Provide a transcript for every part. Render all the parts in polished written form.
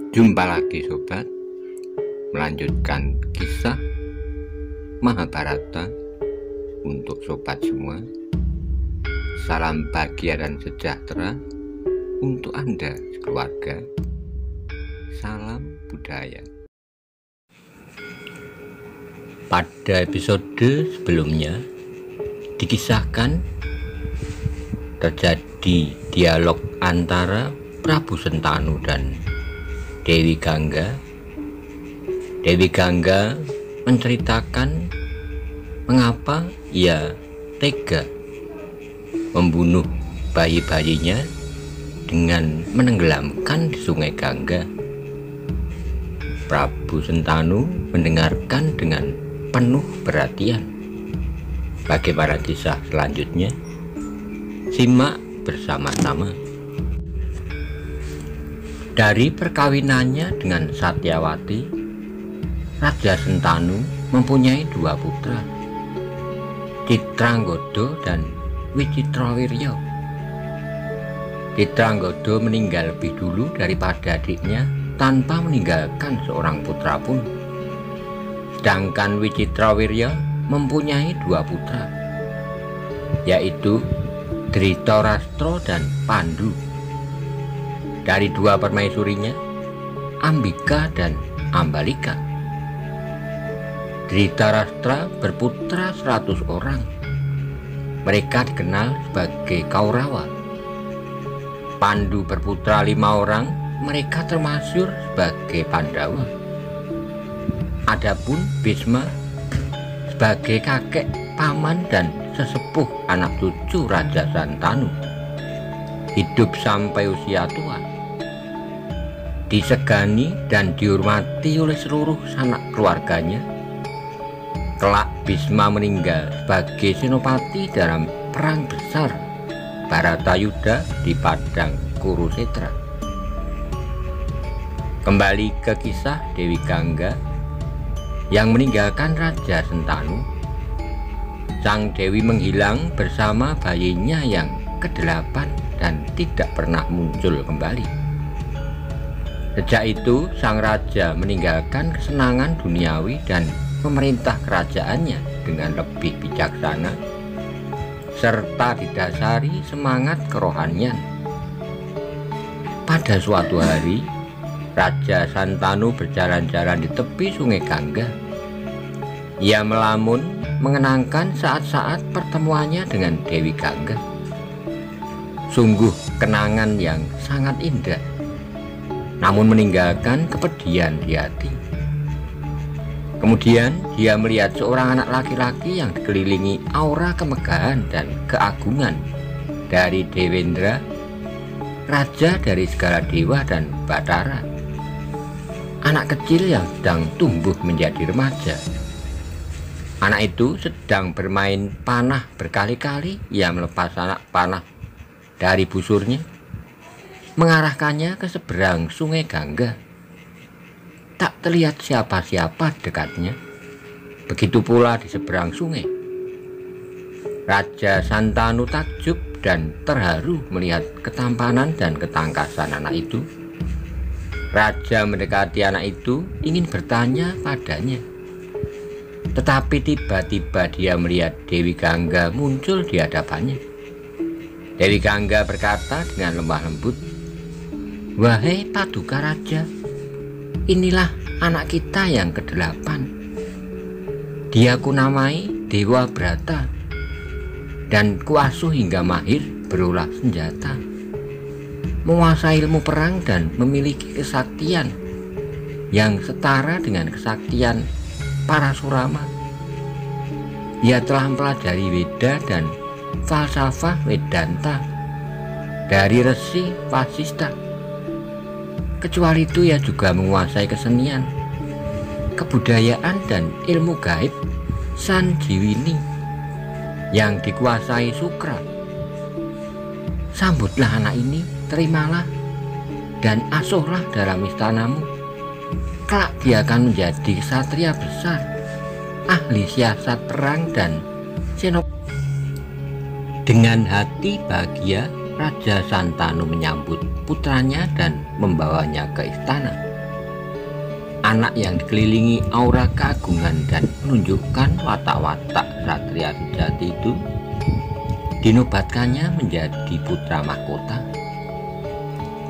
Jumpa lagi sobat, melanjutkan kisah Mahabharata untuk sobat semua. Salam bahagia dan sejahtera untuk Anda sekeluarga. Salam budaya. Pada episode sebelumnya dikisahkan terjadi dialog antara Prabu Sentanu dan Dewi Gangga. Dewi Gangga menceritakan mengapa ia tega membunuh bayi-bayinya dengan menenggelamkan di sungai Gangga. Prabu Sentanu mendengarkan dengan penuh perhatian. Bagaimana kisah selanjutnya? Simak bersama-sama. Dari perkawinannya dengan Satyawati, Raja Sentanu mempunyai dua putra, Citranggoda dan Wicitrawirya. Citranggoda meninggal lebih dulu daripada adiknya tanpa meninggalkan seorang putra pun. Sedangkan Wicitrawirya mempunyai dua putra, yaitu Dhritarashtra dan Pandu. Dari dua permaisurinya, Ambika dan Ambalika. Dhritarashtra berputra 100 orang. Mereka dikenal sebagai Kaurawa. Pandu berputra 5 orang. Mereka termasyhur sebagai Pandawa. Adapun Bhisma sebagai kakek, paman, dan sesepuh anak cucu Raja Santanu, hidup sampai usia tua, disegani dan dihormati oleh seluruh sanak keluarganya. Kelak Bhisma meninggal sebagai senopati dalam perang besar Bharatayuddha di padang Kurusetra. Kembali ke kisah Dewi Gangga yang meninggalkan Raja Sentanu. Sang Dewi menghilang bersama bayinya yang ke-8 dan tidak pernah muncul kembali. Sejak itu sang raja meninggalkan kesenangan duniawi dan memerintah kerajaannya dengan lebih bijaksana serta didasari semangat kerohanian. Pada suatu hari, Raja Santanu berjalan-jalan di tepi sungai Gangga. Ia melamun mengenangkan saat-saat pertemuannya dengan Dewi Gangga. Sungguh kenangan yang sangat indah, namun meninggalkan kepedihan di hati. Kemudian dia melihat seorang anak laki-laki yang dikelilingi aura kemegahan dan keagungan dari Dewendra, raja dari segala dewa dan batara. Anak kecil yang sedang tumbuh menjadi remaja. Anak itu sedang bermain panah berkali-kali. Ia melepas anak panah dari busurnya, mengarahkannya ke seberang sungai Gangga. Tak terlihat siapa-siapa dekatnya. Begitu pula di seberang sungai. Raja Santanu takjub dan terharu melihat ketampanan dan ketangkasan anak itu. Raja mendekati anak itu, ingin bertanya padanya. Tetapi tiba-tiba dia melihat Dewi Gangga muncul di hadapannya. Dewi Gangga berkata dengan lemah lembut, "Wahai Paduka Raja, inilah anak kita yang ke-8. Dia kunamai Dewa Brata dan kuasuh hingga mahir berolah senjata, menguasai ilmu perang dan memiliki kesaktian yang setara dengan kesaktian Parasurama. Dia telah mempelajari Weda dan falsafah Vedanta dari Resi Vasista. Kecuali itu ia juga menguasai kesenian, kebudayaan, dan ilmu gaib Sanjiwini yang dikuasai Sukra. Sambutlah anak ini, terimalah dan asuhlah dalam istanamu. Kelak dia akan menjadi ksatria besar, ahli siasat perang dan senopati." Dengan hati bahagia, Raja Santanu menyambut putranya dan membawanya ke istana. anak yang dikelilingi aura keagungan dan menunjukkan watak-watak satria sejati itu, dinobatkannya menjadi putra mahkota.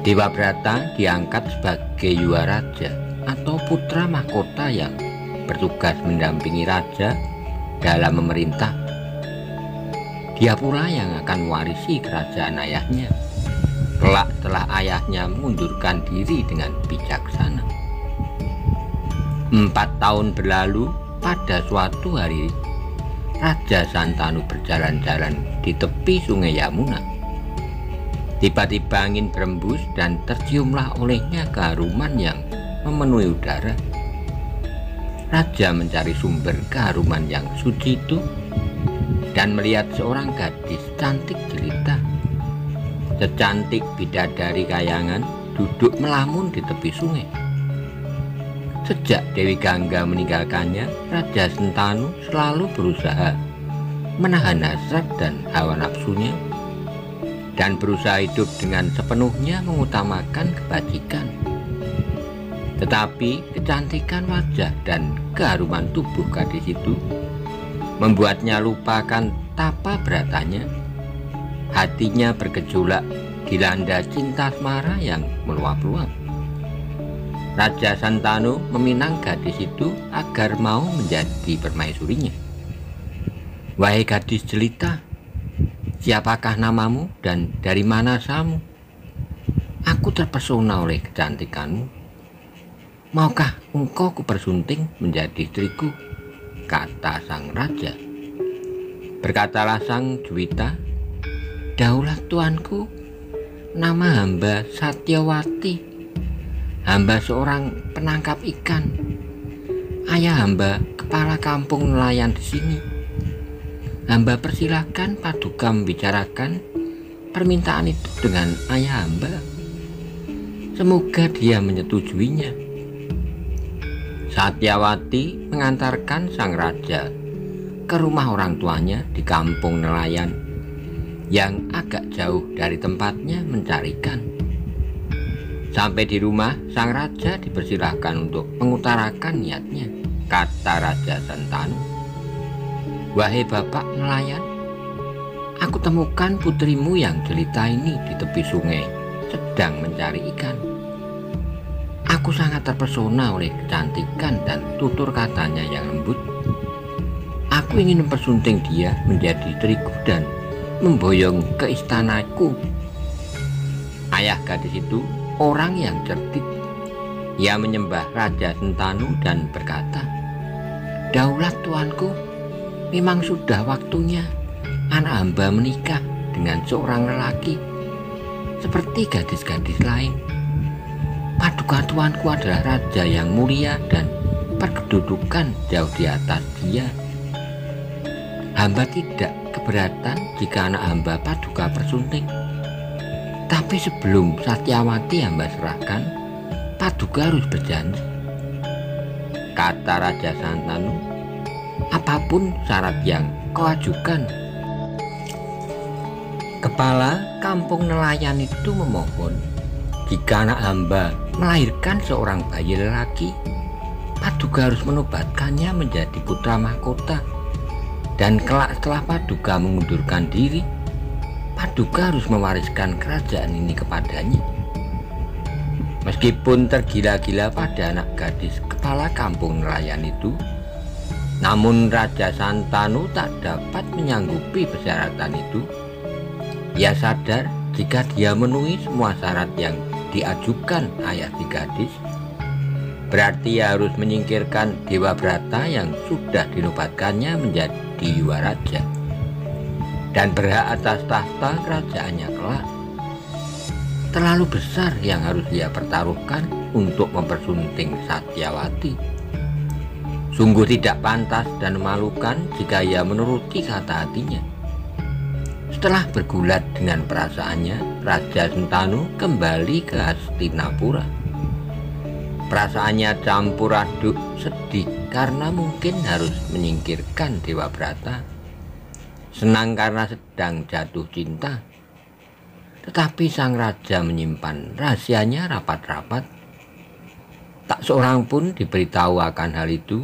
Dewabrata diangkat sebagai Yuwa Raja atau putra mahkota yang bertugas mendampingi raja dalam memerintah. Dia pula yang akan mewarisi kerajaan ayahnya kelak setelah ayahnya mengundurkan diri dengan bijaksana. 4 tahun berlalu. Pada suatu hari, Raja Santanu berjalan-jalan di tepi sungai Yamuna. Tiba-tiba angin berembus dan terciumlah olehnya keharuman yang memenuhi udara. Raja mencari sumber keharuman yang suci itu dan melihat seorang gadis cantik jelita, secantik bidadari kayangan, duduk melamun di tepi sungai. Sejak Dewi Gangga meninggalkannya, Raja Sentanu selalu berusaha menahan hasrat dan hawa nafsunya dan berusaha hidup dengan sepenuhnya mengutamakan kebajikan. Tetapi kecantikan wajah dan keharuman tubuh gadis itu membuatnya lupakan tapa beratanya. Hatinya bergejolak dilanda cinta asmara yang meluap-luap. Raja Santanu meminang gadis itu agar mau menjadi permaisurinya. "Wahai gadis jelita, siapakah namamu dan dari mana asalmu? Aku terpesona oleh kecantikanmu. Maukah engkau kupersunting menjadi istriku?" kata sang raja. Berkatalah sang Juwita, "Daulah tuanku, nama hamba Satyawati. Hamba seorang penangkap ikan. Ayah hamba kepala kampung nelayan di sini. Hamba persilahkan Paduka membicarakan permintaan itu dengan ayah hamba. Semoga dia menyetujuinya." Satyawati mengantarkan sang raja ke rumah orang tuanya di kampung nelayan yang agak jauh dari tempatnya mencari ikan. Sampai di rumah, sang raja dipersilahkan untuk mengutarakan niatnya. Kata Raja Santanu, "Wahai bapak nelayan, aku temukan putrimu yang jelita ini di tepi sungai sedang mencari ikan. Aku sangat terpesona oleh kecantikan dan tutur katanya yang lembut. Aku ingin mempersunting dia menjadi istriku dan memboyong ke istanaku." Ayah gadis itu orang yang cerdik. Ia menyembah Raja Sentanu dan berkata, "Daulat tuanku, memang sudah waktunya anak hamba menikah dengan seorang lelaki seperti gadis-gadis lain. Paduka tuanku adalah raja yang mulia dan berkedudukan jauh di atas dia. Hamba tidak keberatan jika anak hamba paduka persunting. Tapi sebelum Satyawati hamba serahkan, Paduka harus berjanji," kata Raja Santanu, "apapun syarat yang kau ajukan." Kepala kampung nelayan itu memohon, jika anak hamba melahirkan seorang bayi lelaki, Paduka harus menobatkannya menjadi putra mahkota. Dan kelak setelah Paduka mengundurkan diri, Paduka harus mewariskan kerajaan ini kepadanya. Meskipun tergila-gila pada anak gadis kepala kampung nelayan itu, namun Raja Santanu tak dapat menyanggupi persyaratan itu. Ia sadar jika dia memenuhi semua syarat yang diajukan ayah si gadis, berarti ia harus menyingkirkan Dewabrata yang sudah dinobatkannya menjadi Yuwa Raja dan berhak atas tahta kerajaannya kelak. Terlalu besar yang harus dia pertaruhkan untuk mempersunting Satyawati. Sungguh tidak pantas dan memalukan jika ia menuruti kata hatinya. Setelah bergulat dengan perasaannya, Raja Sentanu kembali ke Hastinapura. Perasaannya campur aduk, sedih karena mungkin harus menyingkirkan Dewabrata, senang karena sedang jatuh cinta. Tetapi sang raja menyimpan rahasianya rapat-rapat. Tak seorang pun diberitahu akan hal itu.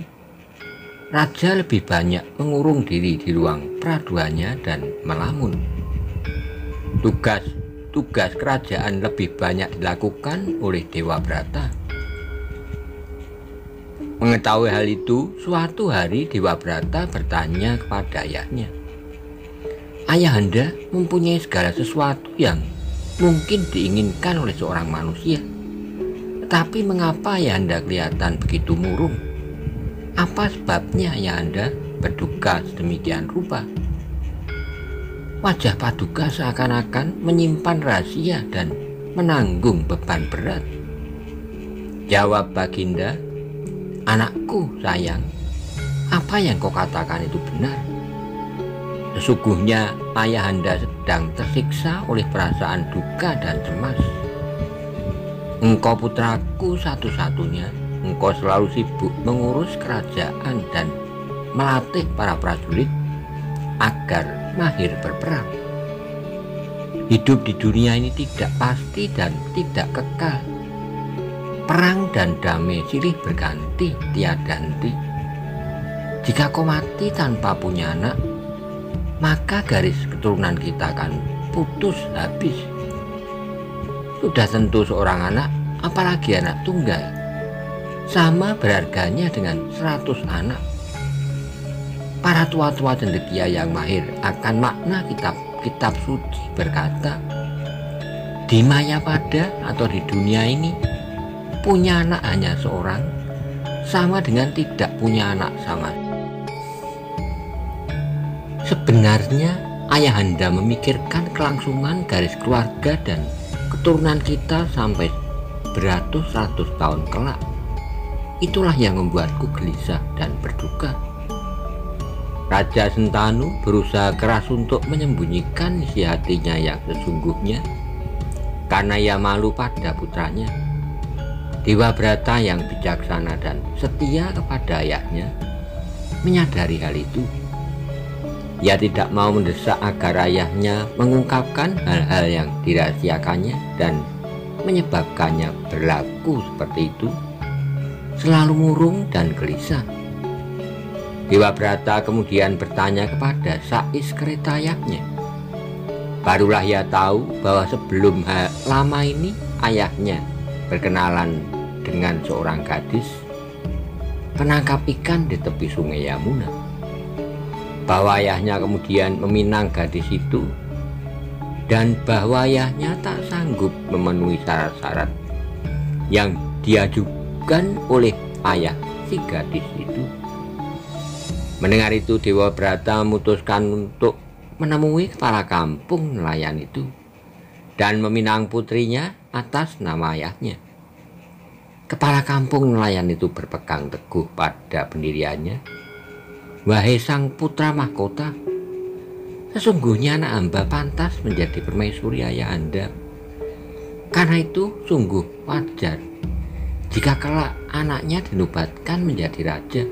Raja lebih banyak mengurung diri di ruang peraduannya dan melamun. Tugas kerajaan lebih banyak dilakukan oleh Dewa Brata. Mengetahui hal itu, suatu hari Dewa Brata bertanya kepada ayahnya, "Ayahanda mempunyai segala sesuatu yang mungkin diinginkan oleh seorang manusia. Tetapi mengapa ayahanda kelihatan begitu murung? Apa sebabnya ayahanda berduka sedemikian rupa?" Wajah Paduka seakan-akan menyimpan rahasia dan menanggung beban berat. Jawab Baginda, "Anakku sayang, apa yang kau katakan itu benar. Sesungguhnya ayahanda sedang tersiksa oleh perasaan duka dan cemas. Engkau putraku satu-satunya, engkau selalu sibuk mengurus kerajaan dan melatih para prajurit agar mahir berperang. Hidup di dunia ini tidak pasti dan tidak kekal. Perang dan damai silih berganti tiada henti. Jika kau mati tanpa punya anak, maka garis keturunan kita akan putus habis. Sudah tentu seorang anak, apalagi anak tunggal, sama berharganya dengan 100 anak. Para tua-tua cendekia yang mahir akan makna kitab suci berkata, di Mayapada atau di dunia ini, punya anak hanya seorang sama dengan tidak punya anak sama. Sebenarnya ayahanda memikirkan kelangsungan garis keluarga dan keturunan kita sampai beratus-ratus tahun kelak. Itulah yang membuatku gelisah dan berduka. Raja Sentanu berusaha keras untuk menyembunyikan isi hatinya yang sesungguhnya karena ia malu pada putranya. Dewa Brata yang bijaksana dan setia kepada ayahnya menyadari hal itu. Ia tidak mau mendesak agar ayahnya mengungkapkan hal-hal yang dirahasiakannya dan menyebabkannya berlaku seperti itu, selalu murung dan gelisah. Dewa Brata kemudian bertanya kepada sais kereta ayahnya. Barulah ia tahu bahwa sebelum lama ini ayahnya berkenalan dengan seorang gadis penangkap ikan di tepi sungai Yamuna. Bahwa ayahnya kemudian meminang gadis itu dan bahwa ayahnya tak sanggup memenuhi syarat-syarat yang diajukan oleh ayah si gadis itu. Mendengar itu, Dewa Brata memutuskan untuk menemui kepala kampung nelayan itu dan meminang putrinya atas nama ayahnya. Kepala kampung nelayan itu berpegang teguh pada pendiriannya. Wahai sang putra mahkota, sesungguhnya anak hamba pantas menjadi permaisuri ayah anda. Karena itu sungguh wajar jika kelak anaknya dinobatkan menjadi raja,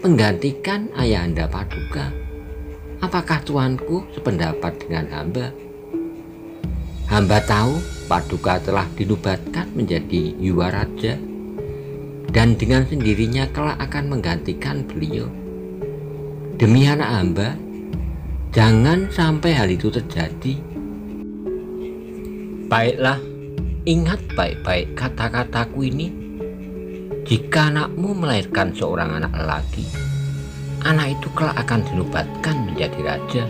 menggantikan ayah anda Paduka. Apakah tuanku sependapat dengan hamba? Hamba tahu Paduka telah dinobatkan menjadi Yuwa Raja dan dengan sendirinya kelak akan menggantikan beliau. Demi anak hamba, jangan sampai hal itu terjadi. Baiklah, ingat baik-baik kata-kataku ini. Jika anakmu melahirkan seorang anak lelaki, anak itu kelak akan dinobatkan menjadi raja.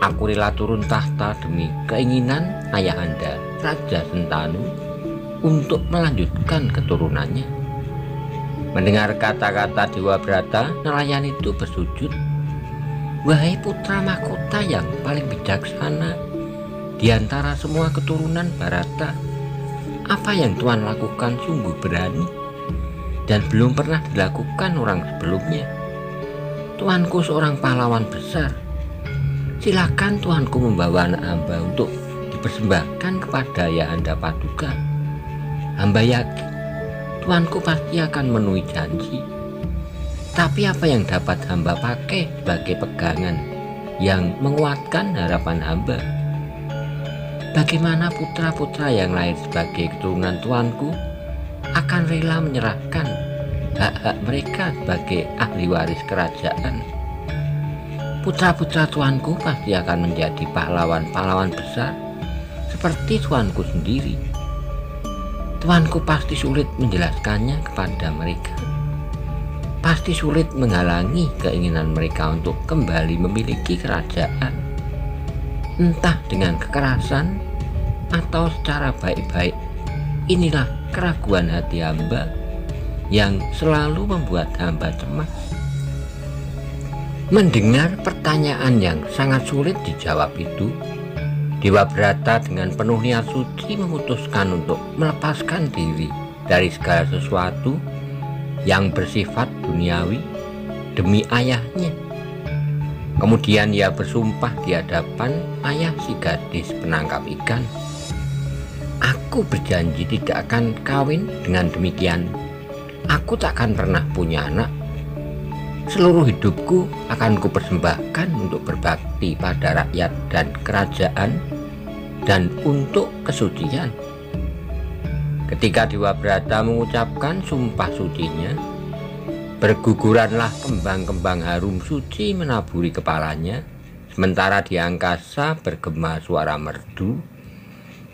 Aku rela turun tahta demi keinginan ayahanda Raja Sentanu untuk melanjutkan keturunannya. Mendengar kata-kata Dewa Brata, nelayan itu bersujud. Wahai putra mahkota yang paling bijaksana di antara semua keturunan Barata, apa yang Tuan lakukan sungguh berani dan belum pernah dilakukan orang sebelumnya. Tuanku seorang pahlawan besar. Silakan tuanku membawa anak hamba untuk dipersembahkan kepada ayahanda Paduka. Hamba yakin tuanku pasti akan memenuhi janji. Tapi apa yang dapat hamba pakai sebagai pegangan yang menguatkan harapan hamba? Bagaimana putra-putra yang lahir sebagai keturunan tuanku akan rela menyerahkan hak-hak mereka sebagai ahli waris kerajaan. Putra-putra tuanku pasti akan menjadi pahlawan-pahlawan besar seperti tuanku sendiri. Tuanku pasti sulit menjelaskannya kepada mereka. Pasti sulit menghalangi keinginan mereka untuk kembali memiliki kerajaan, entah dengan kekerasan atau secara baik-baik. Inilah keraguan hati hamba yang selalu membuat hamba cemas. Mendengar pertanyaan yang sangat sulit dijawab itu, Dewa Brata dengan penuh niat suci memutuskan untuk melepaskan diri dari segala sesuatu yang bersifat duniawi demi ayahnya. Kemudian ia bersumpah di hadapan ayah si gadis penangkap ikan. Aku berjanji tidak akan kawin, dengan demikian aku tak akan pernah punya anak. Seluruh hidupku akan kupersembahkan untuk berbakti pada rakyat dan kerajaan dan untuk kesucian. Ketika Dewa Brata mengucapkan sumpah sucinya, berguguranlah kembang-kembang harum suci menaburi kepalanya, sementara di angkasa bergema suara merdu,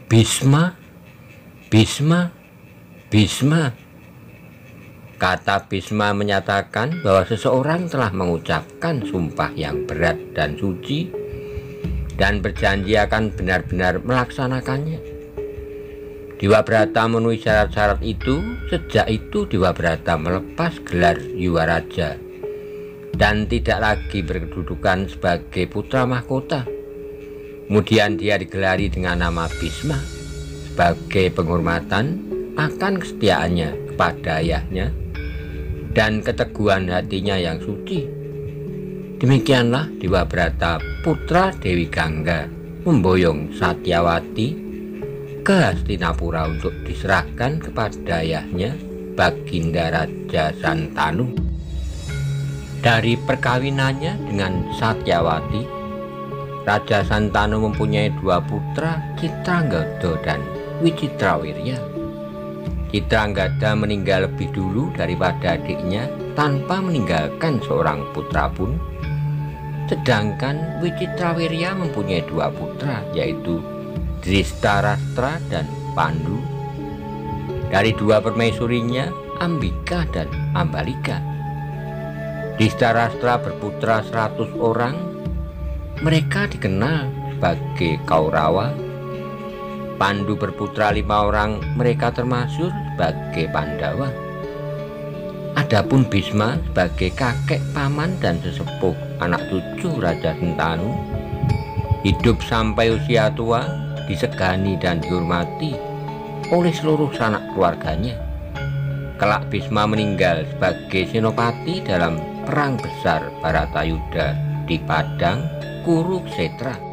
"Bisma, Bisma, Bisma." Kata Bisma menyatakan bahwa seseorang telah mengucapkan sumpah yang berat dan suci dan berjanji akan benar-benar melaksanakannya. Dewa Brata memenuhi syarat-syarat itu. Sejak itu Dewa Brata melepas gelar Yuwaraja dan tidak lagi berkedudukan sebagai putra mahkota. Kemudian dia digelari dengan nama Bisma sebagai penghormatan akan kesetiaannya kepada ayahnya dan keteguhan hatinya yang suci. Demikianlah Dewa Brata putra Dewi Gangga memboyong Satyawati ke Hastinapura untuk diserahkan kepada ayahnya Baginda Raja Santanu. Dari perkawinannya dengan Satyawati, Raja Santanu mempunyai dua putra, Citranggada dan Wicitrawirya. Citranggada meninggal lebih dulu daripada adiknya tanpa meninggalkan seorang putra pun. Sedangkan Wicitrawirya mempunyai dua putra, yaitu Dristarastra dan Pandu. Dari dua permaisurinya, Ambika dan Ambalika. Dristarastra berputra 100 orang. Mereka dikenal sebagai Kaurawa. Pandu berputra 5 orang, mereka termasuk sebagai Pandawa. Adapun Bisma sebagai kakek, paman dan sesepuh anak cucu Raja Sentanu, hidup sampai usia tua, disegani dan dihormati oleh seluruh sanak keluarganya. Kelak Bisma meninggal sebagai senopati dalam perang besar Baratayuda di Padang Kurukshetra.